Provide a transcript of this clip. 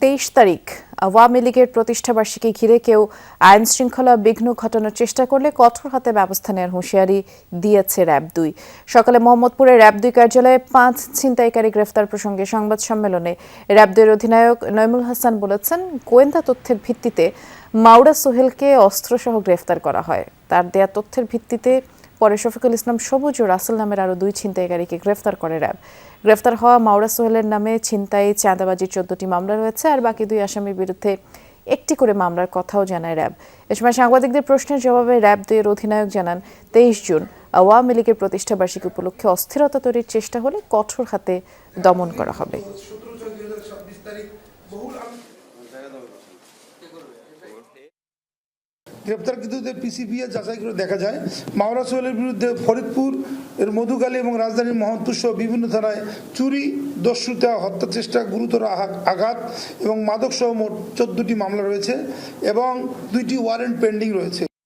23 তারিখ আওয়ামী লীগের প্রতিষ্ঠাবার্ষিকী ঘিরে কেউ আইন শৃঙ্খলা বিঘ্ন ঘটানোর চেষ্টা করলে কঠোর হাতে ব্যবস্থা নেওয়ার হুঁশিয়ারি দিয়েছে র্যাব-2। সকালে মোহাম্মদপুরের র্যাব-2 কার্যালয়ে 5 ছিনতাইকারী গ্রেফতার প্রসঙ্গে সংবাদ সম্মেলনে র্যাব-2-এর অধিনায়ক নইমুল হাসান বলেছেন, গোয়েন্দা তথ্যের ভিত্তিতে মাওরা সোহেলকে অস্ত্রসহ গ্রেফতার করা হয়। তার দেয়া তথ্যের ভিত্তিতে পরে শফিকুল ইসলাম সবুজ ও রাসেল নামের আরও 2 ছিনতাইকারীকে গ্রেফতার করে র্যাব। গ্রেফতার হওয়া মাওরা সোহেলের নামে ছিনতাই, চাঁদাবাজির 14টি মামলা রয়েছে, আর বাকি 2 আসামির বিরুদ্ধে একটি করে মামলার কথাও জানায় র্যাব। এ সময় সাংবাদিকদের প্রশ্নের জবাবে র্যাব-2-এর অধিনায়ক জানান, 23 জুন আওয়ামী লীগের প্রতিষ্ঠাবার্ষিকী উপলক্ষে অস্থিরতা তৈরির চেষ্টা হলে কঠোর হাতে দমন করা হবে। গ্রেপ্তারকৃতদের পিসিপিএ যাচাই করে দেখা যায়, মাওরা সোহেলের বিরুদ্ধে ফরিদপুর এর মধুখালী এবং রাজধানীর মোহাম্মদপুর সহ বিভিন্ন থানায় চুরি, দস্যুতা, হত্যা চেষ্টা, গুরুতর আঘাত এবং মাদক সহ মোট 14টি মামলা রয়েছে এবং 2টি ওয়ারেন্ট পেন্ডিং রয়েছে।